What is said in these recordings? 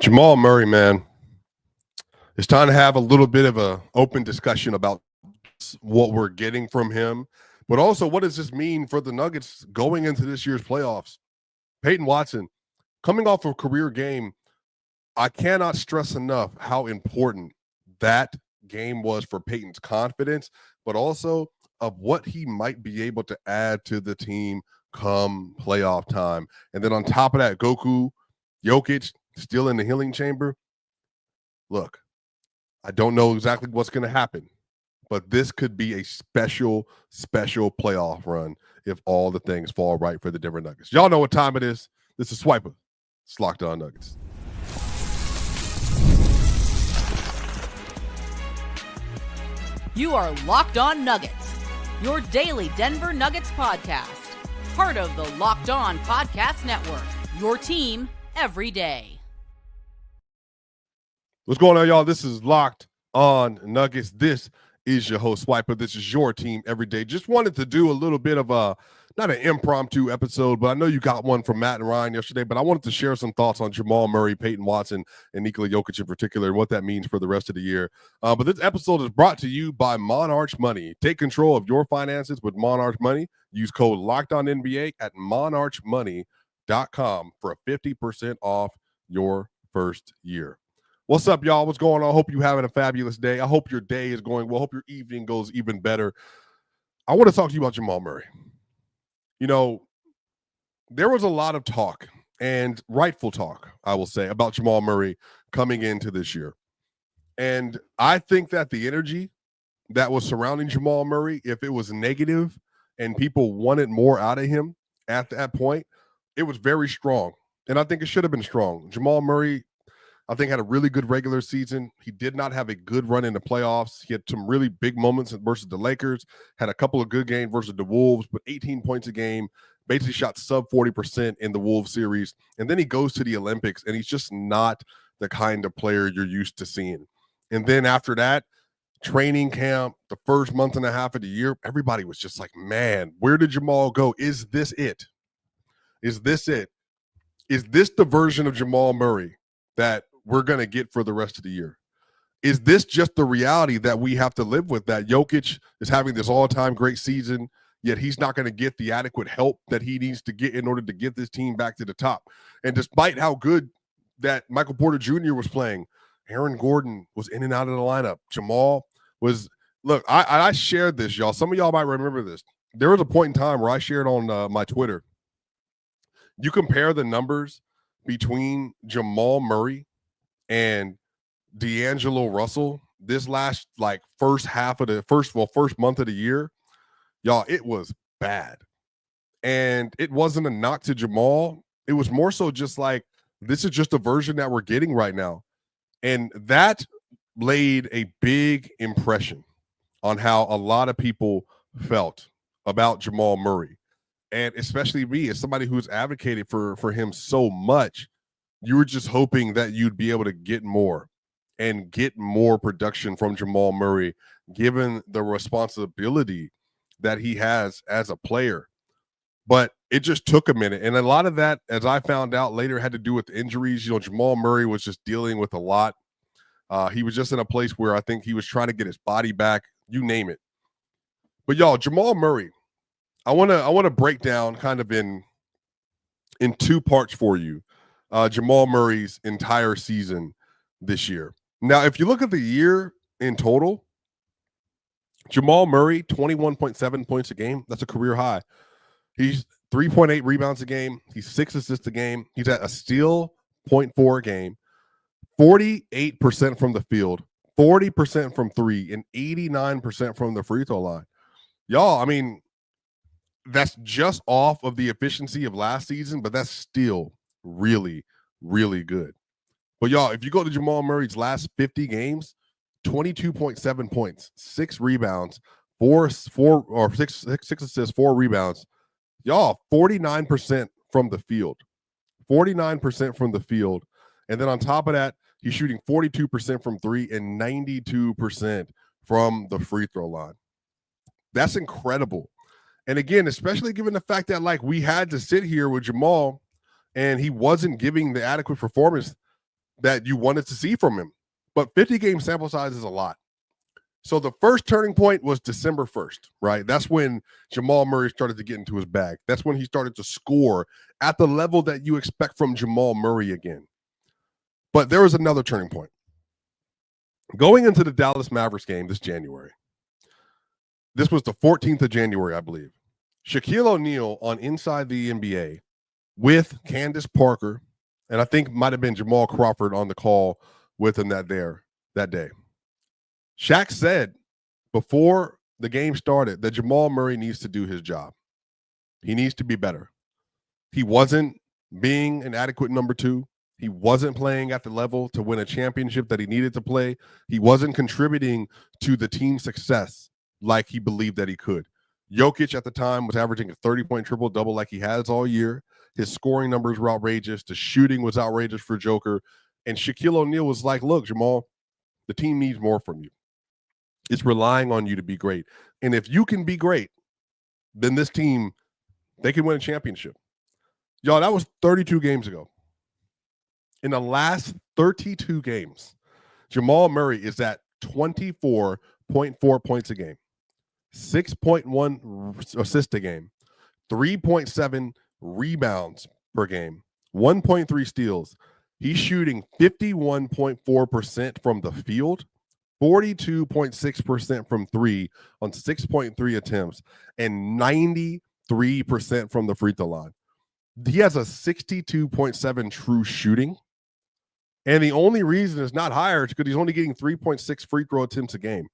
Jamal Murray, man, it's time to have a little bit of a open discussion about what we're getting from him, but also what does this mean for the Nuggets going into this year's playoffs? Peyton Watson, coming off a career game, I cannot stress enough how important that game was for Peyton's confidence, but also of what he might be able to add to the team come playoff time. And then on top of that, Jokic, still in the healing chamber. Look, I don't know exactly what's going to happen, but this could be a special playoff run if all the things fall right for the Denver Nuggets. Y'all know what time it is. This is Swiper. It's Locked On Nuggets. You are Locked On Nuggets, your daily Denver Nuggets podcast. Part of the Locked On Podcast Network, your team every day. What's going on, y'all? This is Locked On Nuggets. This is your host, Swiper. This is your team every day. Just wanted to do a little bit of a, not an impromptu episode, but I know you got one from Matt and Ryan yesterday, but I wanted to share some thoughts on Jamal Murray, Peyton Watson, and Nikola Jokic in particular, and what that means for the rest of the year. But this episode is brought to you by Monarch Money. Take control of your finances with Monarch Money. Use code LOCKEDONNBA at monarchmoney.com for a 50% off your first year. What's up, y'all? What's going on? I hope you're having a fabulous day. I hope your day is going well. I hope your evening goes even better. I want to talk to you about Jamal Murray. You know, there was a lot of talk, and rightful talk, I will say, about Jamal Murray coming into this year. And I think that the energy that was surrounding Jamal Murray, if it was negative and people wanted more out of him at that point, it was very strong. And I think it should have been strong. Jamal Murray, I think, had a really good regular season. He did not have a good run in the playoffs. He had some really big moments versus the Lakers, had a couple of good games versus the Wolves, but 18 points a game, basically shot sub 40% in the Wolves series. And then he goes to the Olympics, and he's just not the kind of player you're used to seeing. And then after that, training camp, the first month and a half of the year, everybody was just like, man, where did Jamal go? Is this it? Is this it? Is this the version of Jamal Murray that we're going to get for the rest of the year? Is this just the reality that we have to live with, that Jokic is having this all-time great season, yet he's not going to get the adequate help that he needs to get in order to get this team back to the top? And despite how good that Michael Porter Jr. was playing, Aaron Gordon was in and out of the lineup. Jamal was – look, I shared this, y'all. Some of y'all might remember this. There was a point in time where I shared on my Twitter. You compare the numbers between Jamal Murray and D'Angelo Russell this last first month of the year, y'all, it was bad. And it wasn't a knock to Jamal. It was more so just like, this is just a version that we're getting right now. And that laid a big impression on how a lot of people felt about Jamal Murray. And especially me, as somebody who's advocated for him so much, you were just hoping that you'd be able to get more and get more production from Jamal Murray, given the responsibility that he has as a player. But it just took a minute. And a lot of that, as I found out later, had to do with injuries. You know, Jamal Murray was just dealing with a lot. He was just in a place where I think he was trying to get his body back, you name it. But y'all, Jamal Murray, I want to break down kind of in two parts for you. Jamal Murray's entire season this year. Now, if you look at the year in total, Jamal Murray, 21.7 points a game. That's a career high. He's 3.8 rebounds a game. He's 6 assists a game. He's at a steal 0.4 a game, 48% from the field, 40% from three, and 89% from the free throw line. Y'all, I mean, that's just off of the efficiency of last season, but that's still really, really good. But y'all, if you go to Jamal Murray's last 50 games, 22.7 points, 6 rebounds, 6 assists, 4 rebounds. Y'all, 49% from the field. 49% from the field. And then on top of that, he's shooting 42% from three and 92% from the free throw line. That's incredible. And again, especially given the fact that we had to sit here with Jamal and he wasn't giving the adequate performance that you wanted to see from him. But 50-game sample size is a lot. So the first turning point was December 1st, right? That's when Jamal Murray started to get into his bag. That's when he started to score at the level that you expect from Jamal Murray again. But there was another turning point. Going into the Dallas Mavericks game this January, this was the 14th of January, I believe. Shaquille O'Neal on Inside the NBA with Candace Parker, and I think might have been Jamal Crawford on the call with him that day. Shaq said before the game started that Jamal Murray needs to do his job. He needs to be better. He wasn't being an adequate number two. He wasn't playing at the level to win a championship that he needed to play. He wasn't contributing to the team's success like he believed that he could. Jokic at the time was averaging a 30-point triple-double like he has all year. His scoring numbers were outrageous. The shooting was outrageous for Joker. And Shaquille O'Neal was like, look, Jamal, the team needs more from you. It's relying on you to be great. And if you can be great, then this team, they can win a championship. Y'all, that was 32 games ago. In the last 32 games, Jamal Murray is at 24.4 points a game, 6.1 assists a game, 3.7 rebounds per game, 1.3 steals. He's shooting 51.4% from the field, 42.6% from three on 6.3 attempts, and 93% from the free throw line. He has a 62.7 true shooting. And the only reason it's not higher is because he's only getting 3.6 free throw attempts a game.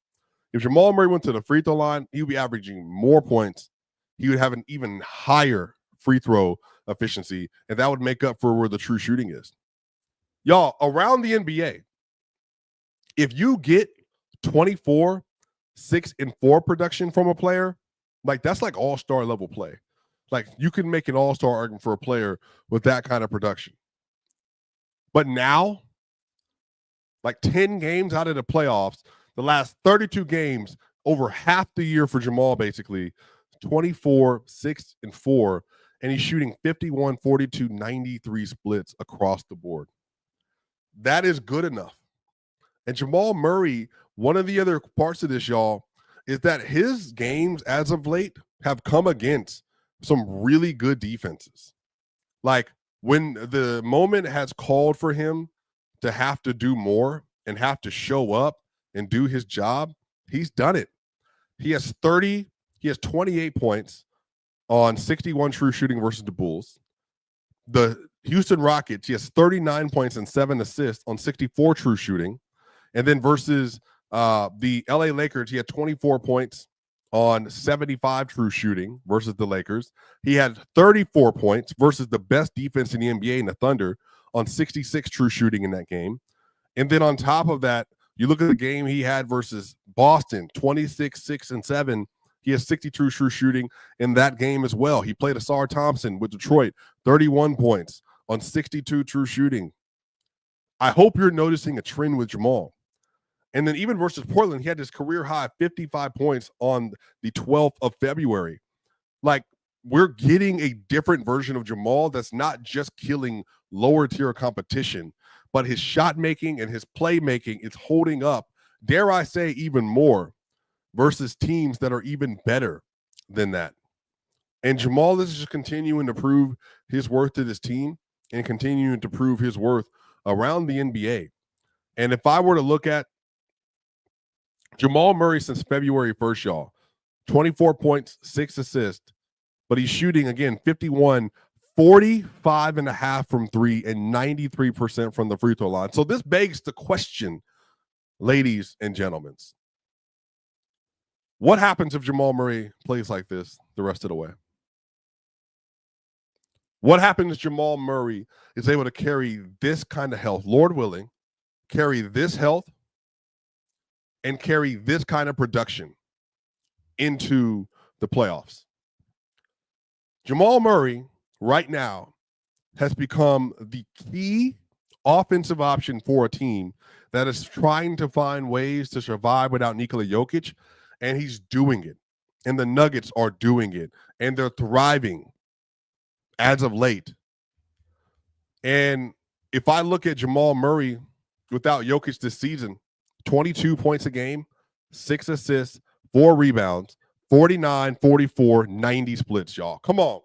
If Jamal Murray went to the free throw line, he would be averaging more points. He would have an even higher free throw efficiency, and that would make up for where the true shooting is. Y'all, around the NBA, if you get 24, 6, and 4 production from a player, like that's like all-star level play. Like you can make an all-star argument for a player with that kind of production. But now, like 10 games out of the playoffs, the last 32 games, over half the year for Jamal, basically, 24, 6, and 4, and he's shooting 51, 42, 93 splits across the board. That is good enough. And Jamal Murray, one of the other parts of this, y'all, is that his games as of late have come against some really good defenses. Like, when the moment has called for him to have to do more and have to show up and do his job, he's done it. He has 28 points on 61 true shooting versus the Bulls. The Houston Rockets, he has 39 points and 7 assists on 64 true shooting. And then versus the LA Lakers, he had 24 points on 75 true shooting versus the Lakers. He had 34 points versus the best defense in the NBA in the Thunder on 66 true shooting in that game. And then on top of that, you look at the game he had versus Boston, 26, 6, and 7. He has 62 true shooting in that game as well. He played Asar Thompson with Detroit, 31 points on 62 true shooting. I hope you're noticing a trend with Jamal. And then even versus Portland, he had his career high 55 points on the 12th of February. Like, we're getting a different version of Jamal that's not just killing lower tier competition, but his shot making and his playmaking is holding up, dare I say, even more versus teams that are even better than that. And Jamal is just continuing to prove his worth to this team and continuing to prove his worth around the NBA. And if I were to look at Jamal Murray since February 1st, y'all, 24 points, 6 assists, but he's shooting, again, 51, 45.5 from three, and 93% from the free throw line. So this begs the question, ladies and gentlemen, what happens if Jamal Murray plays like this the rest of the way? What happens if Jamal Murray is able to carry this kind of health, Lord willing, carry this health, and carry this kind of production into the playoffs? Jamal Murray right now has become the key offensive option for a team that is trying to find ways to survive without Nikola Jokic, and he's doing it. And the Nuggets are doing it, and they're thriving as of late. And if I look at Jamal Murray without Jokic this season. 22 points a game, 6 assists, 4 rebounds, 49, 44, 90 splits, y'all. Come on.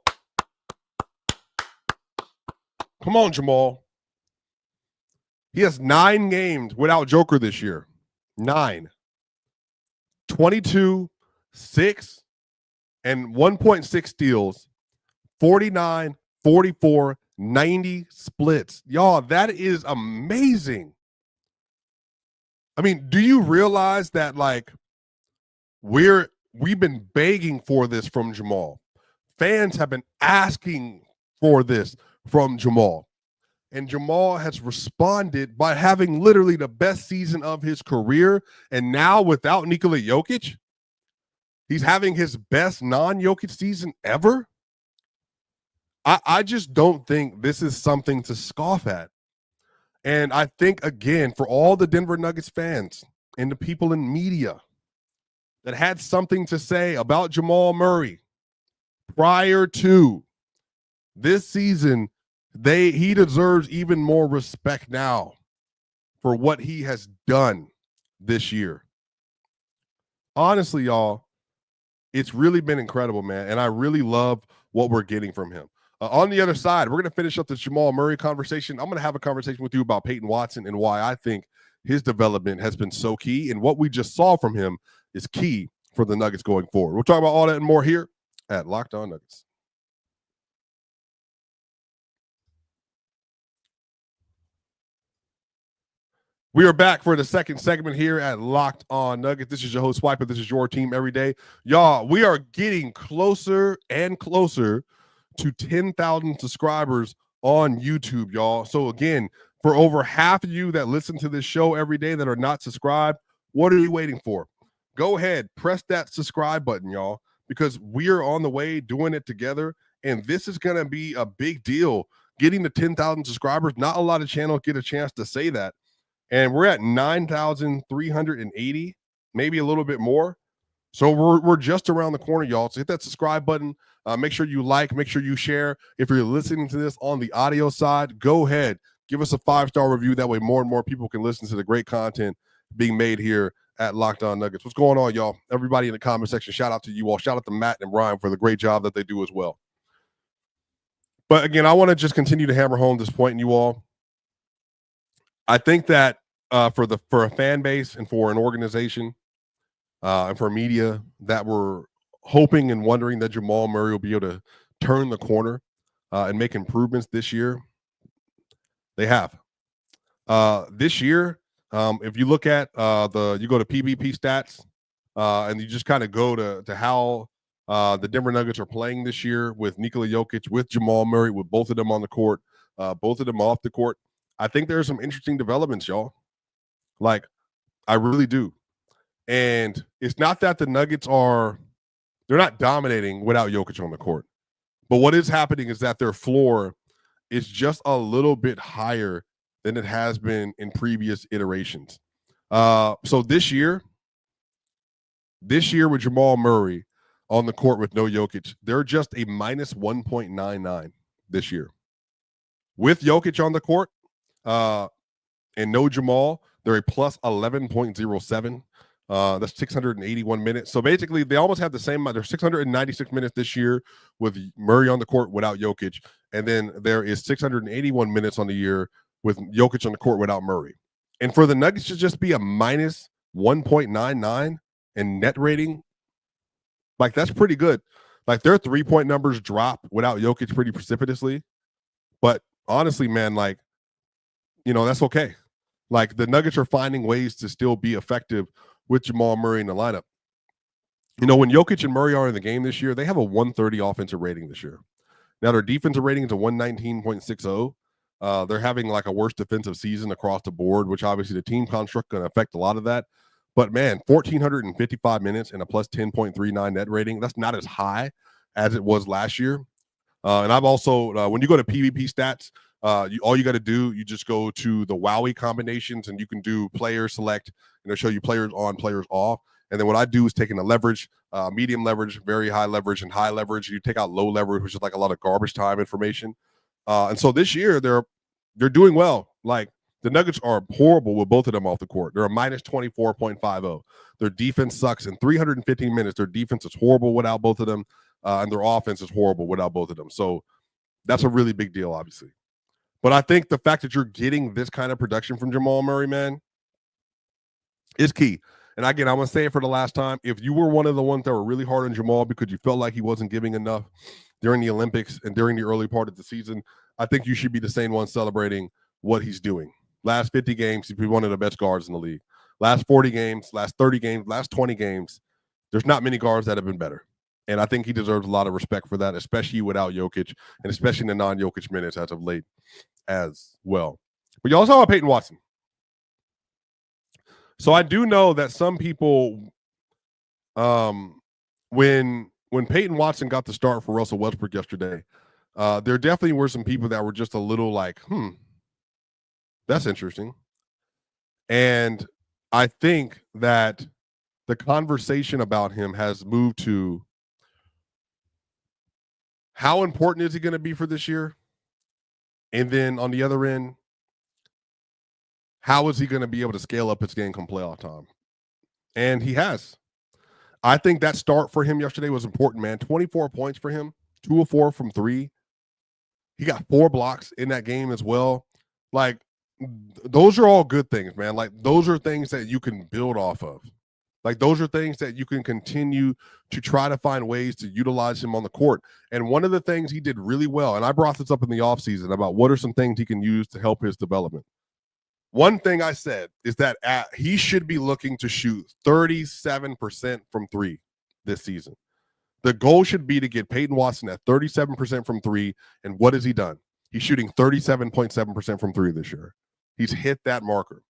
Come on, Jamal. He has 9 games without Joker this year. 9. 22, 6, and 1.6 steals, 49, 44, 90 splits. Y'all, that is amazing. I mean, do you realize that, like, we've been begging for this from Jamal? Fans have been asking for this from Jamal. And Jamal has responded by having literally the best season of his career. And now without Nikola Jokic, he's having his best non-Jokic season ever. I just don't think this is something to scoff at. And I think, again, for all the Denver Nuggets fans and the people in media that had something to say about Jamal Murray prior to this season, he deserves even more respect now for what he has done this year. Honestly, y'all, it's really been incredible, man. And I really love what we're getting from him. On the other side, we're going to finish up the Jamal Murray conversation. I'm going to have a conversation with you about Peyton Watson and why I think his development has been so key. And what we just saw from him is key for the Nuggets going forward. We'll talk about all that and more here at Locked On Nuggets. We are back for the second segment here at Locked On Nuggets. This is your host, Swiper. This is your team every day. Y'all, we are getting closer and closer to 10,000 subscribers on YouTube, y'all. So again, for over half of you that listen to this show every day that are not subscribed, what are you waiting for? Go ahead, press that subscribe button, y'all, because we are on the way doing it together. And this is going to be a big deal. Getting to 10,000 subscribers, not a lot of channels get a chance to say that. And we're at 9,380, maybe a little bit more. So we're just around the corner, y'all. So hit that subscribe button. Make sure you like, make sure you share. If you're listening to this on the audio side, go ahead, give us a 5-star review. That way more and more people can listen to the great content being made here at Locked On Nuggets. What's going on, y'all? Everybody in the comment section, shout out to you all. Shout out to Matt and Brian for the great job that they do as well. But again, I want to just continue to hammer home this point, you all. I think that for a fan base and for an organization and for media that were hoping and wondering that Jamal Murray will be able to turn the corner and make improvements this year, they have. This year, if you look at you go to PBP stats and you just kind of go to how the Denver Nuggets are playing this year with Nikola Jokic, with Jamal Murray, with both of them on the court, both of them off the court, I think there are some interesting developments, y'all. Like, I really do. And it's not that the Nuggets they're not dominating without Jokic on the court. But what is happening is that their floor is just a little bit higher than it has been in previous iterations. So this year with Jamal Murray on the court with no Jokic, they're just a minus 1.99 this year. With Jokic on the court and no Jamal, they're a plus 11.07. That's 681 minutes. So basically, they almost have the same amount. There's 696 minutes this year with Murray on the court without Jokic. And then there is 681 minutes on the year with Jokic on the court without Murray. And for the Nuggets to just be a minus 1.99 in net rating, like, that's pretty good. Like, their 3-point numbers drop without Jokic pretty precipitously. But honestly, man, like, that's okay. Like, the Nuggets are finding ways to still be effective with Jamal Murray in the lineup. When Jokic and Murray are in the game this year, they have a 130 offensive rating this year. Now, their defensive rating is a 119.60. They're having like a worse defensive season across the board, which obviously the team construct going to affect a lot of that. But man, 1,455 minutes and a plus 10.39 net rating. That's not as high as it was last year. And I've also, when you go to PvP stats, all you got to do, you just go to the Wowie combinations and you can do player select, show you players on, players off. And then what I do is taking the leverage, medium leverage, very high leverage, and high leverage. You take out low leverage, which is like a lot of garbage time information. And so this year they're doing well. Like, The Nuggets are horrible with both of them off the court. They're a minus 24.50. Their defense sucks. In 315 minutes, their defense is horrible without both of them, and their offense is horrible without both of them. So that's a really big deal, obviously. But I think the fact that you're getting this kind of production from Jamal Murray, man, is key. And again, I'm going to say it for the last time. If you were one of the ones that were really hard on Jamal because you felt like he wasn't giving enough during the Olympics and during the early part of the season, I think you should be the same one celebrating what he's doing. Last 50 games, he's been one of the best guards in the league. Last 40 games, last 30 games, last 20 games, there's not many guards that have been better. And I think he deserves a lot of respect for that, especially without Jokic and especially in the non-Jokic minutes as of late as well. But you also have Peyton Watson. So I do know that some people, when Peyton Watson got the start for Russell Westbrook yesterday, there definitely were some people that were just a little like, that's interesting. And I think that the conversation about him has moved to how important is he going to be for this year? And then on the other end, how is he going to be able to scale up his game come playoff time? And he has. I think that start for him yesterday was important, man. 24 points for him, 2 of 4 from 3. He got 4 blocks in that game as well. Like, those are all good things, man. Like, those are things that you can build off of. Like, those are things that you can continue to try to find ways to utilize him on the court. And one of the things he did really well, and I brought this up in the offseason about what are some things he can use to help his development. One thing I said is that he should be looking to shoot 37% from 3 this season. The goal should be to get Peyton Watson at 37% from 3. And what has he done? He's shooting 37.7% from 3 this year. He's hit that marker.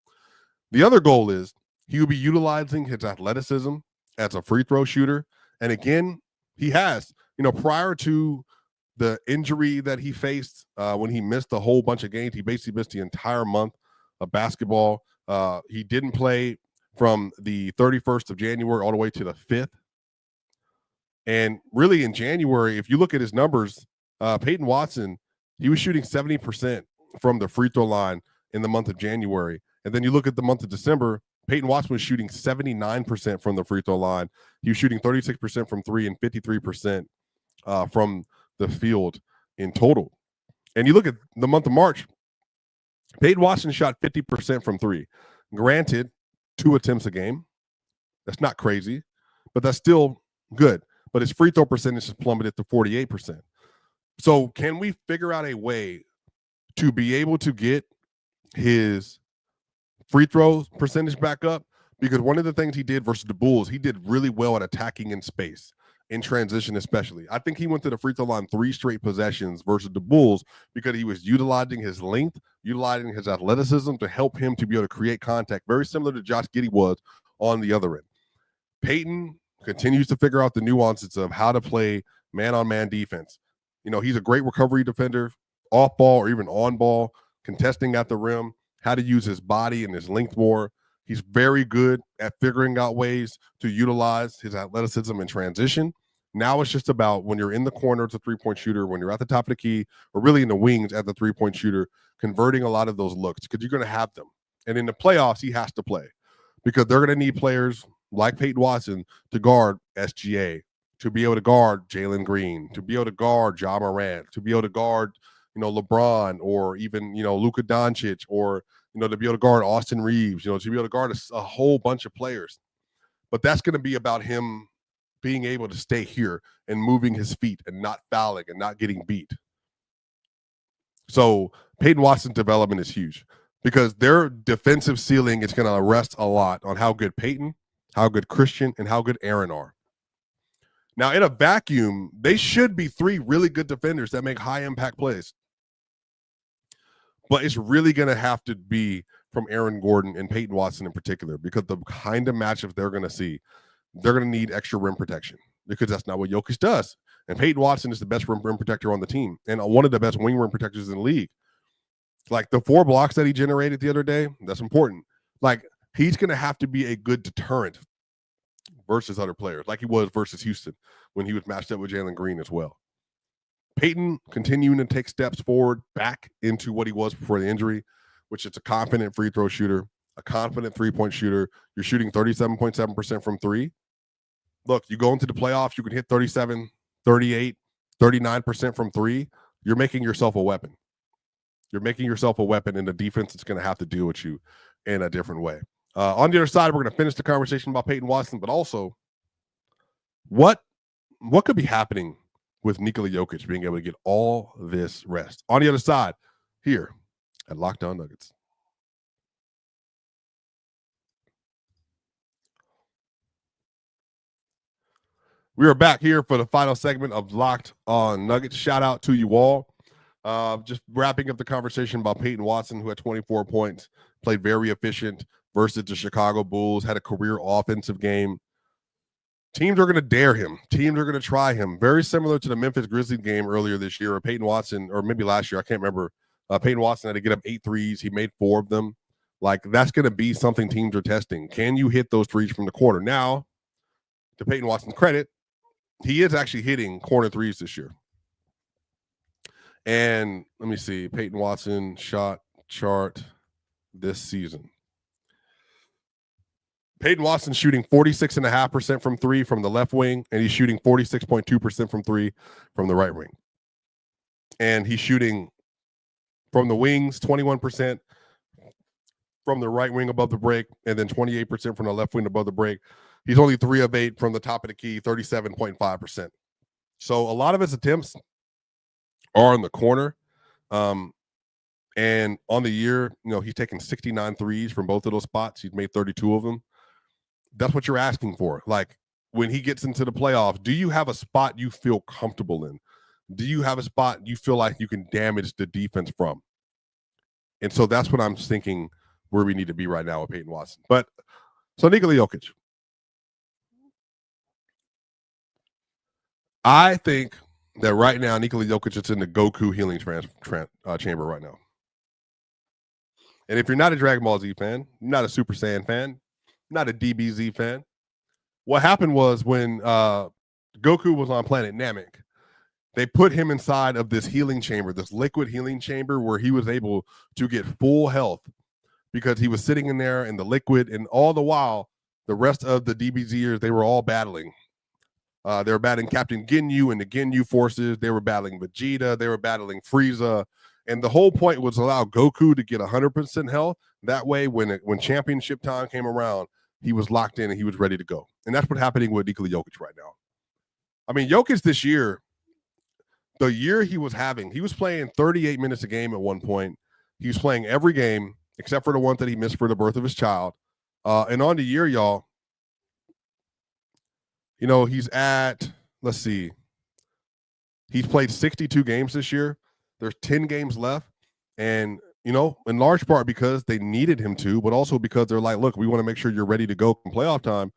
The other goal is he will be utilizing his athleticism as a free throw shooter. And again, he has, prior to the injury that he faced when he missed a whole bunch of games, he basically missed the entire month of basketball. He didn't play from the 31st of January all the way to the 5th. And really in January, if you look at his numbers, Peyton Watson, he was shooting 70% from the free throw line in the month of January. And then you look at the month of December, Peyton Watson was shooting 79% from the free throw line. He was shooting 36% from 3 and 53% from the field in total. And you look at the month of March, Peyton Watson shot 50% from 3. Granted, 2 attempts a game. That's not crazy, but that's still good. But his free throw percentage has plummeted to 48%. So can we figure out a way to be able to get his free throw percentage back up? Because one of the things he did versus the Bulls, he did really well at attacking in space, in transition especially. I think he went to the free throw line 3 straight possessions versus the Bulls because he was utilizing his length, utilizing his athleticism to help him to be able to create contact, very similar to Josh Giddey was on the other end. Peyton continues to figure out the nuances of how to play man-on-man defense. He's a great recovery defender, off ball or even on ball, contesting at the rim, how to use his body and his length more. He's very good at figuring out ways to utilize his athleticism in transition. Now it's just about when you're in the corner as a three-point shooter, when you're at the top of the key, or really in the wings at the three-point shooter, converting a lot of those looks because you're going to have them. And in the playoffs, he has to play because they're going to need players like Peyton Watson to guard SGA, to be able to guard Jalen Green, to be able to guard Ja Morant, to be able to guard, LeBron, or even, Luka Doncic, or, to be able to guard Austin Reeves, to be able to guard a whole bunch of players. But that's going to be about him being able to stay here and moving his feet and not fouling and not getting beat. So Peyton Watson's development is huge because their defensive ceiling is going to rest a lot on how good Peyton, how good Christian, and how good Aaron are. Now, in a vacuum, they should be 3 really good defenders that make high-impact plays. But it's really going to have to be from Aaron Gordon and Peyton Watson in particular because the kind of matchups they're going to see, they're going to need extra rim protection because that's not what Jokic does. And Peyton Watson is the best rim protector on the team and one of the best wing rim protectors in the league. Like the 4 blocks that he generated the other day, that's important. Like, he's going to have to be a good deterrent versus other players, like he was versus Houston when he was matched up with Jalen Green as well. Peyton continuing to take steps forward back into what he was before the injury which is a confident free throw shooter, a confident three-point shooter. You're shooting 37.7% from three. Look, you go into the playoffs, you can hit 37, 38, 39% from three. You're making yourself a weapon. You're making yourself a weapon, and the defense is going to have to deal with you in a different way. On the other side, we're going to finish the conversation about Peyton Watson, but also what could be happening with Nikola Jokic being able to get all this rest. On the other side, here at Locked On Nuggets. We are back here for the final segment of Locked On Nuggets. Shout out to you all. Just wrapping up the conversation about Peyton Watson, who had 24 points, played very efficient versus the Chicago Bulls, had a career offensive game. Teams are going to dare him. Teams are going to try him. Very similar to the Memphis Grizzlies game earlier this year, where Peyton Watson, or maybe last year, I can't remember. Peyton Watson had to get up 8 threes. He made 4 of them. Like, that's going to be something teams are testing. Can you hit those threes from the corner? Now, to Peyton Watson's credit, he is actually hitting corner threes this year. And let me see, Peyton Watson shot chart this season. Peyton Watson shooting 46.5% from three from the left wing, and he's shooting 46.2% from three from the right wing. And he's shooting from the wings 21% from the right wing above the break, and then 28% from the left wing above the break. He's only 3 of 8 from the top of the key, 37.5%. So a lot of his attempts are in the corner. And on the year, he's taken 69 threes from both of those spots. He's made 32 of them. That's what you're asking for. Like, when he gets into the playoffs, do you have a spot you feel comfortable in? Do you have a spot you feel like you can damage the defense from? And so that's what I'm thinking where we need to be right now with Peyton Watson. But so Nikola Jokic. I think that right now Nikola Jokic is in the Goku healing chamber right now. And if you're not a Dragon Ball Z fan, not a Super Saiyan fan, not a DBZ fan, what happened was when Goku was on planet Namek, they put him inside of this healing chamber, this liquid healing chamber, where he was able to get full health because he was sitting in there in the liquid. And all the while, the rest of the DBZers, they were all battling. They were battling Captain Ginyu and the Ginyu forces. They were battling Vegeta. They were battling Frieza. And the whole point was allow Goku to get 100% health. That way, when championship time came around, he was locked in and he was ready to go. And that's what's happening with Nikola Jokic right now. I mean, Jokic this year, the year he was playing 38 minutes a game at one point. He was playing every game except for the one that he missed for the birth of his child. And on the year, y'all, he's at, let's see, he's played 62 games this year. There's 10 games left. And, in large part because they needed him to, but also because they're like, look, we want to make sure you're ready to go in playoff time.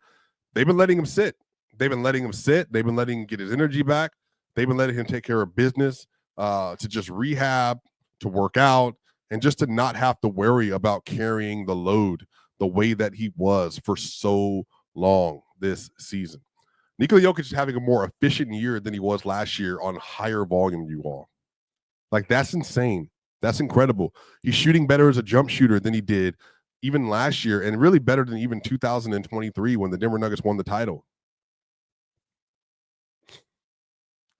They've been letting him sit. They've been letting him get his energy back. They've been letting him take care of business, to just rehab, to work out, and just to not have to worry about carrying the load the way that he was for so long this season. Nikola Jokic is having a more efficient year than he was last year on higher volume, you all. Like, that's insane. That's incredible. He's shooting better as a jump shooter than he did even last year, and really better than even 2023 when the Denver Nuggets won the title.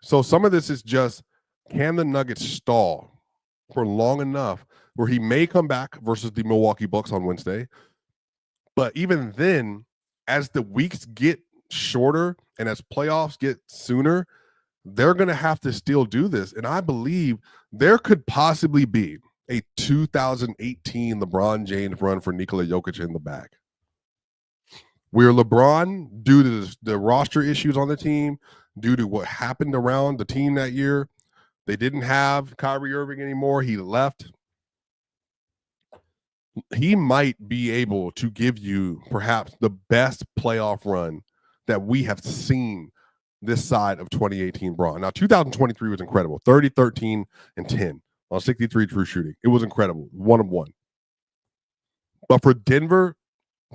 So some of this is just, can the Nuggets stall for long enough where he may come back versus the Milwaukee Bucks on Wednesday? But even then, as the weeks get shorter and as playoffs get sooner, they're going to have to still do this. And I believe there could possibly be a 2018 LeBron James run for Nikola Jokic in the bag, where LeBron, due to the roster issues on the team, due to what happened around the team that year, they didn't have Kyrie Irving anymore. He left. He might be able to give you perhaps the best playoff run that we have seen this side of 2018 Braun. Now, 2023 was incredible. 30, 13, and 10 on 63 true shooting. It was incredible. 1 of 1. But for Denver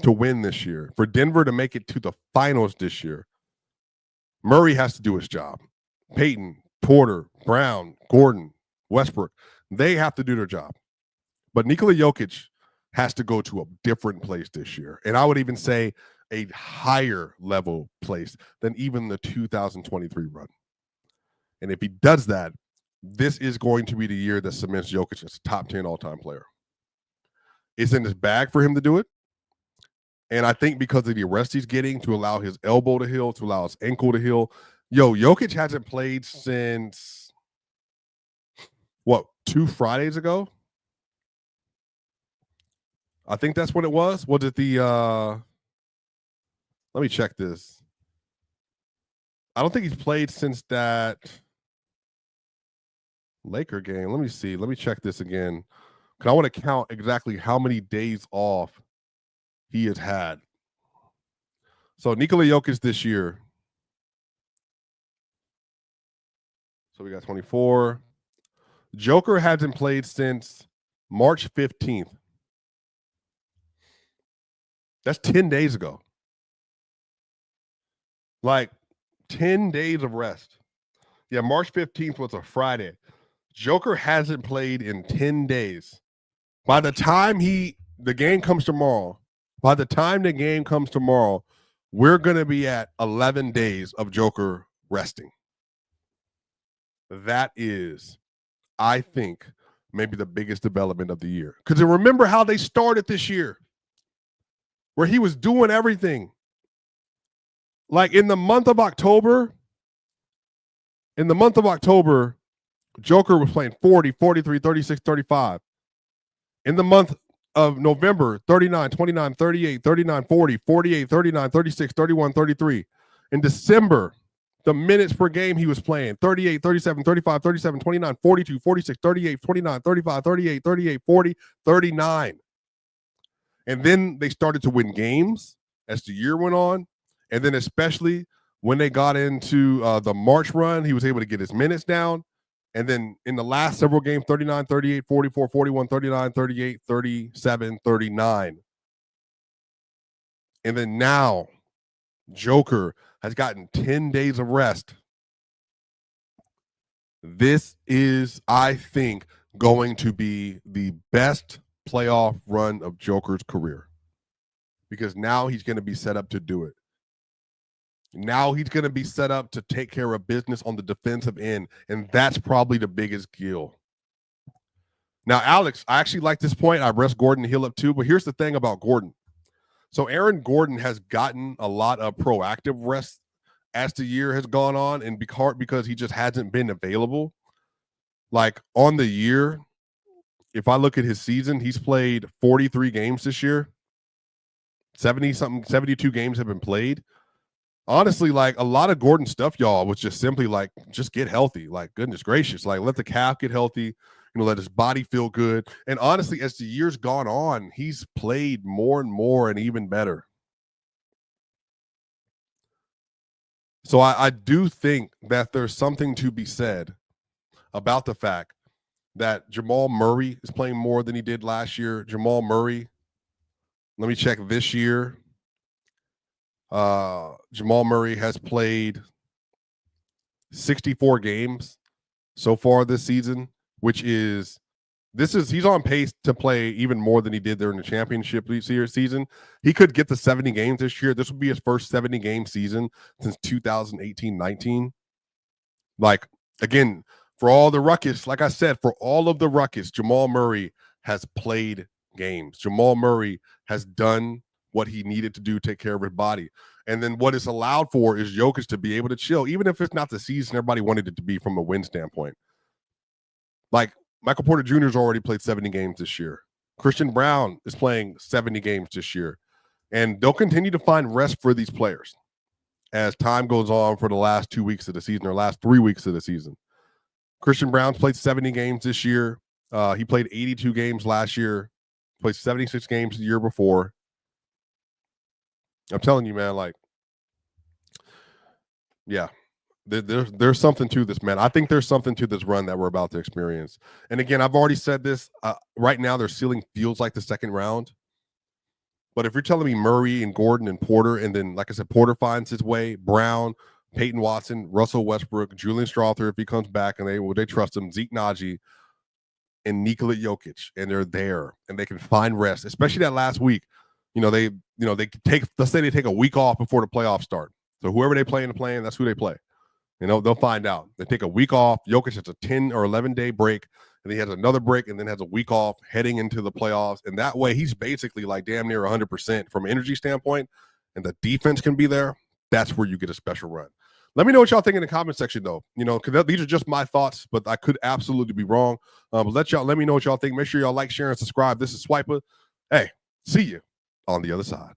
to win this year, for Denver to make it to the finals this year, Murray has to do his job. Peyton, Porter, Brown, Gordon, Westbrook, they have to do their job. But Nikola Jokic has to go to a different place this year. And I would even say a higher level place than even the 2023 run. And if he does that, this is going to be the year that cements Jokic as a top 10 all-time player. It's in his bag for him to do it. And I think because of the arrest he's getting to allow his elbow to heal, to allow his ankle to heal. Jokic hasn't played since, 2 Fridays ago? I think that's what it was. Was it the let me check this. I don't think he's played since that Laker game. Let me see. Let me check this again. Because I want to count exactly how many days off he has had. So Nikola Jokic this year. So we got 24. Joker hasn't played since March 15th. That's 10 days ago. Like 10 days of rest. Yeah, March 15th was a Friday. Joker hasn't played in 10 days. By the time the game comes tomorrow, we're going to be at 11 days of Joker resting. That is, I think, maybe the biggest development of the year. Because remember how they started this year, where he was doing everything. Like in the month of October, Joker was playing 40, 43, 36, 35. In the month of November, 39, 29, 38, 39, 40, 48, 39, 36, 31, 33. In December, the minutes per game he was playing, 38, 37, 35, 37, 29, 42, 46, 38, 29, 35, 38, 38, 40, 39. And then they started to win games as the year went on. And then especially when they got into the March run, he was able to get his minutes down. And then in the last several games, 39, 38, 44, 41, 39, 38, 37, 39. And then now Joker has gotten 10 days of rest. This is, I think, going to be the best playoff run of Joker's career. Because now he's going to be set up to do it. Now he's going to be set up to take care of business on the defensive end, and that's probably the biggest deal. Now, Alex, I actually like this point. I rest Gordon Hill up too, but here's the thing about Gordon. So Aaron Gordon has gotten a lot of proactive rest as the year has gone on, and because he just hasn't been available. Like on the year, if I look at his season, he's played 43 games this year. 72 games have been played. Honestly, like a lot of Gordon stuff, y'all, was just simply like, just get healthy. Like, goodness gracious, like let the calf get healthy, let his body feel good. And honestly, as the year's gone on, he's played more and more and even better. So I do think that there's something to be said about the fact that Jamal Murray is playing more than he did last year. Jamal Murray, let me check this year. Jamal Murray has played 64 games so far this season, which is he's on pace to play even more than he did during the championship season. He could get to 70 games this year. This would be his first 70 game season since 2018-19. Like, again, for all the ruckus, like I said, for all of the ruckus, Jamal Murray has played games. Jamal Murray has done what he needed to do, take care of his body. And then what it's allowed for is Jokic to be able to chill, even if it's not the season everybody wanted it to be from a win standpoint. Like Michael Porter Jr. has already played 70 games this year. Christian Brown is playing 70 games this year. And they'll continue to find rest for these players as time goes on for the last 2 weeks of the season or last 3 weeks of the season. Christian Brown's played 70 games this year. He played 82 games last year, played 76 games the year before. I'm telling you, man, like, yeah, there's something to this, man. I think there's something to this run that we're about to experience. And again, I've already said this. Right now, their ceiling feels like the second round. But if you're telling me Murray and Gordon and Porter, and then, like I said, Porter finds his way, Brown, Peyton Watson, Russell Westbrook, Julian Strawther, if he comes back and they trust him, Zeke Naji, and Nikola Jokic, and they're there, and they can find rest, especially that last week. They take, let's say they take a week off before the playoffs start. So whoever they play in the play-in, that's who they play. They'll find out. They take a week off. Jokic has a 10 or 11-day break, and he has another break and then has a week off heading into the playoffs. And that way, he's basically like damn near 100% from an energy standpoint, and the defense can be there. That's where you get a special run. Let me know what y'all think in the comment section, though. Because these are just my thoughts, but I could absolutely be wrong. But let me know what y'all think. Make sure y'all like, share, and subscribe. This is Swiper. Hey, see you on the other side.